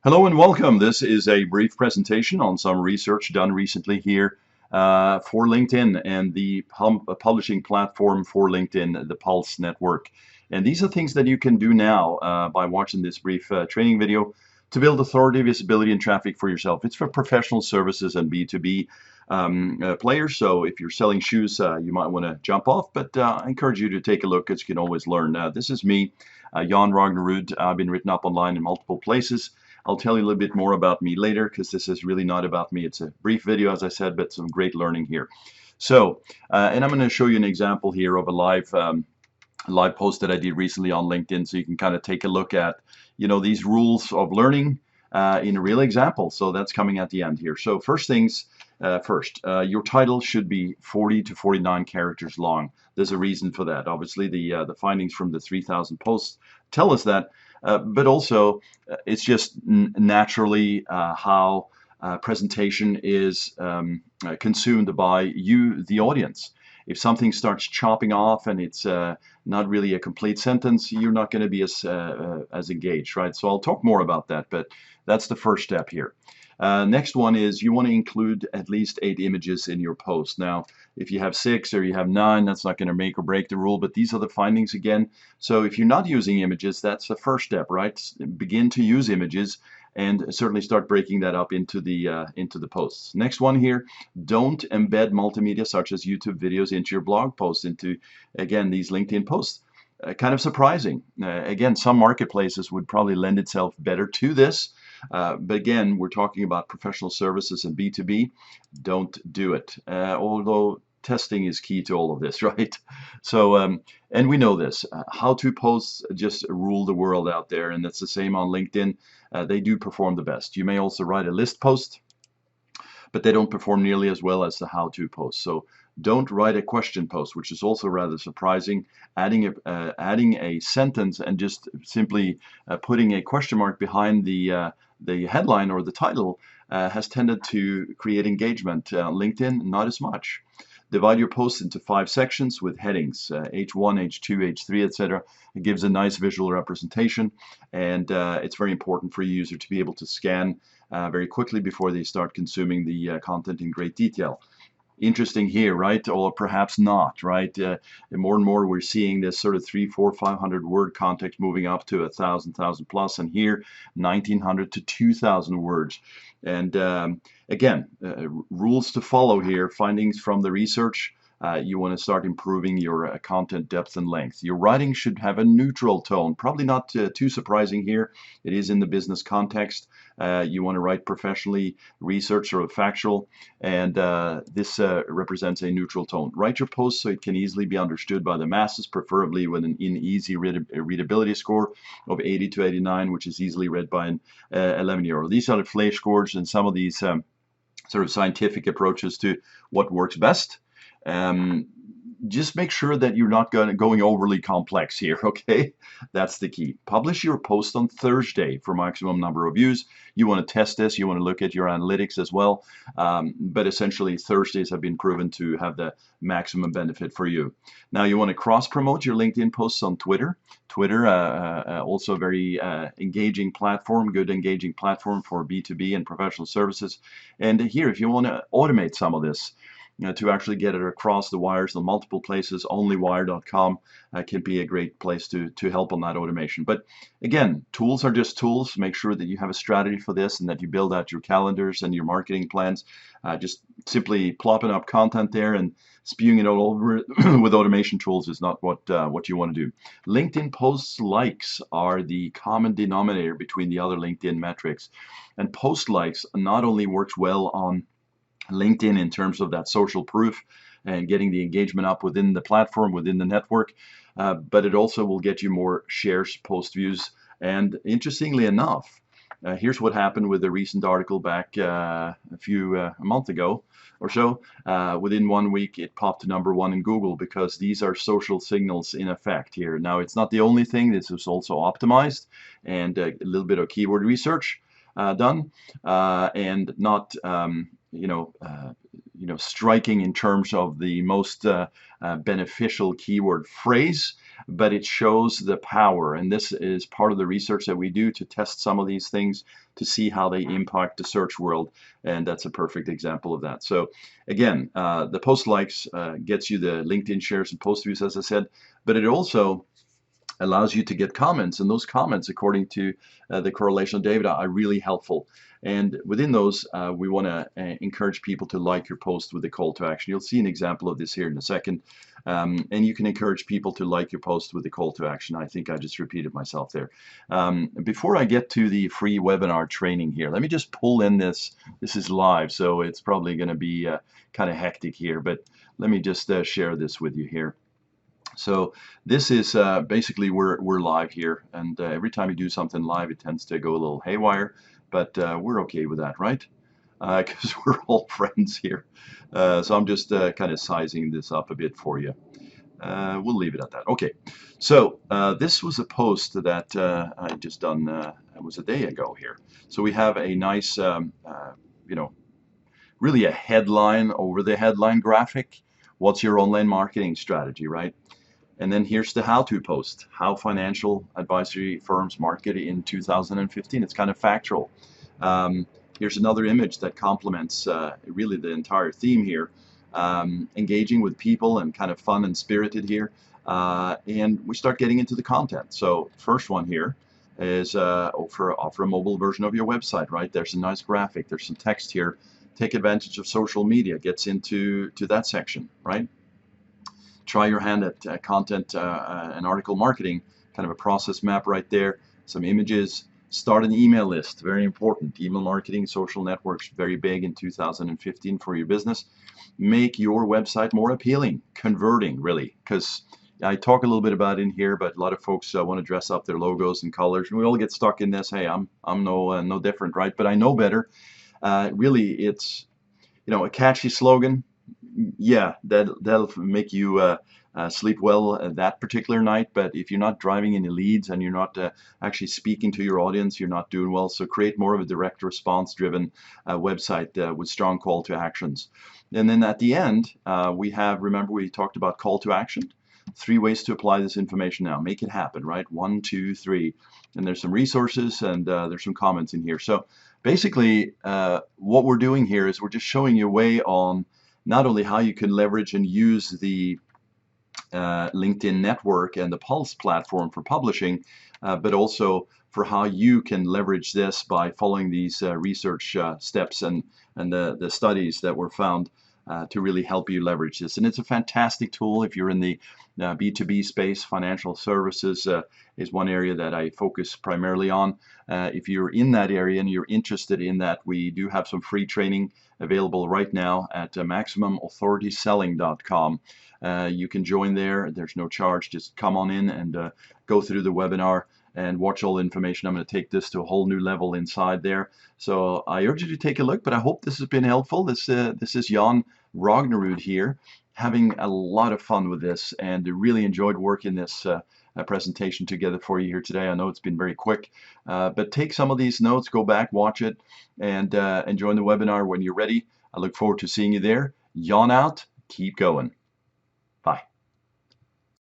Hello and welcome. This is a brief presentation on some research done recently here for LinkedIn and the publishing platform for LinkedIn, the Pulse Network. And these are things that you can do now by watching this brief training video to build authority, visibility, and traffic for yourself. It's for professional services and B2B players. So if you're selling shoes, you might want to jump off, but I encourage you to take a look because you can always learn. This is me, Jan Ragnerud. I've been written up online in multiple places. I'll tell you a little bit more about me later because this is really not about me. It's a brief video, as I said, but some great learning here. So, and I'm going to show you an example here of a live post that I did recently on LinkedIn, so you can kind of take a look at, these rules of learning in a real example. So that's coming at the end here. So first things first, your title should be 40 to 49 characters long. There's a reason for that. Obviously, the findings from the 3,000 posts tell us that. But also, it's just naturally how presentation is consumed by you, the audience. If something starts chopping off and it's not really a complete sentence, you're not going to be as engaged, right? So I'll talk more about that, but that's the first step here. Next one is you want to include at least 8 images in your post. Now, if you have 6 or you have 9, that's not going to make or break the rule, but these are the findings again. So if you're not using images, that's the first step, right? Begin to use images and certainly start breaking that up into the posts. Next one here, don't embed multimedia such as YouTube videos into your blog posts, into, again, these LinkedIn posts. Kind of surprising. Again, some marketplaces would probably lend itself better to this. But again, we're talking about professional services and B2B. Don't do it. Although testing is key to all of this, right? So, and we know this. How-to posts just rule the world out there, and that's the same on LinkedIn. They do perform the best. You may also write a list post, but they don't perform nearly as well as the how-to post. So don't write a question post, which is also rather surprising. Adding a sentence and just simply putting a question mark behind the headline or the title has tended to create engagement. LinkedIn, not as much. Divide your posts into 5 sections with headings, H1, H2, H3, etc. It gives a nice visual representation, and it's very important for a user to be able to scan very quickly before they start consuming the content in great detail. Interesting here, right? Or perhaps not, right? And more and more we're seeing this sort of 300, 400, 500 word context moving up to 1,000 plus, and here 1,900 to 2,000 words. And again, rules to follow here, findings from the research. You want to start improving your content depth and length. Your writing should have a neutral tone, probably not too surprising here. It is in the business context. You want to write professionally, research or factual, and this represents a neutral tone. Write your post so it can easily be understood by the masses, preferably with an easy readability score of 80 to 89, which is easily read by an 11-year-old. These are the Fleisch scores and some of these sort of scientific approaches to what works best. Just make sure that you're not going overly complex here, okay? That's the key. Publish your post on Thursday for maximum number of views. You want to test this, you want to look at your analytics as well, but essentially Thursdays have been proven to have the maximum benefit for you. Now you want to cross-promote your LinkedIn posts on Twitter. Twitter, also a very engaging platform, good engaging platform for B2B and professional services. And here, if you want to automate some of this, to actually get it across the wires in multiple places, onlywire.com can be a great place to help on that automation. But again, tools are just tools. Make sure that you have a strategy for this and that you build out your calendars and your marketing plans. Just simply plopping up content there and spewing it all over with automation tools is not what you want to do. LinkedIn posts likes are the common denominator between the other LinkedIn metrics. And post likes not only works well on LinkedIn in terms of that social proof and getting the engagement up within the platform, within the network, but it also will get you more shares, post views. And interestingly enough, here's what happened with a recent article back a month ago or so. Within 1 week, it popped to #1 in Google because these are social signals in effect here. Now, it's not the only thing. This is also optimized and a little bit of keyword research done, and not striking in terms of the most beneficial keyword phrase. but it shows the power. And this is part of the research that we do to test some of these things to see how they impact the search world. And that's a perfect example of that. So again, the post likes gets you the LinkedIn shares and post views, as I said, but it also allows you to get comments, and those comments, according to the correlational data, are really helpful. And within those, we want to encourage people to like your post with a call to action. You'll see an example of this here in a second. And you can encourage people to like your post with a call to action. I think I just repeated myself there. Before I get to the free webinar training here, let me just pull in this. This is live, so it's probably going to be kind of hectic here, but let me just share this with you here. So this is basically we're live here, and every time you do something live, it tends to go a little haywire, but we're okay with that, right? Because we're all friends here. So I'm just kind of sizing this up a bit for you. We'll leave it at that. Okay, so this was a post that I just done, it was a day ago here. So we have a nice, you know, really a headline over the headline graphic. What's your online marketing strategy, right? And then here's the how-to post, how financial advisory firms market in 2015. It's kind of factual. Here's another image that complements really the entire theme here. Engaging with people and kind of fun and spirited here. And we start getting into the content. So first one here is offer a mobile version of your website, right? There's a nice graphic, there's some text here. Take advantage of social media, gets into that section, right? Try your hand at content and article marketing, kind of a process map right there, some images. Start an email list, very important. Email marketing, social networks, very big in 2015 for your business. Make your website more appealing, converting really, because I talk a little bit about it in here, but a lot of folks want to dress up their logos and colors, and we all get stuck in this. Hey, I'm no different, right? But I know better. Really, it's a catchy slogan. Yeah, that'll make you sleep well that particular night. But if you're not driving any leads and you're not actually speaking to your audience, you're not doing well. So create more of a direct response driven website with strong call to actions. And then at the end, remember we talked about call to action. 3 ways to apply this information now. Make it happen, right? 1, 2, 3. And there's some resources and there's some comments in here. So basically, what we're doing here is we're just showing you a way on not only how you can leverage and use the LinkedIn network and the Pulse platform for publishing, but also for how you can leverage this by following these research steps and the studies that were found to really help you leverage this. And it's a fantastic tool if you're in the B2B space. Financial services is one area that I focus primarily on. If you're in that area and you're interested in that, we do have some free training available right now at MaximumAuthoritySelling.com. You can join there. There's no charge. Just come on in and go through the webinar and watch all the information. I'm going to take this to a whole new level inside there. So I urge you to take a look, but I hope this has been helpful. This is Jan Ragnerud here, having a lot of fun with this and really enjoyed working this presentation together for you here today. I know it's been very quick, but take some of these notes, go back, watch it, and join the webinar when you're ready. I look forward to seeing you there. Jan out. Keep going. Bye.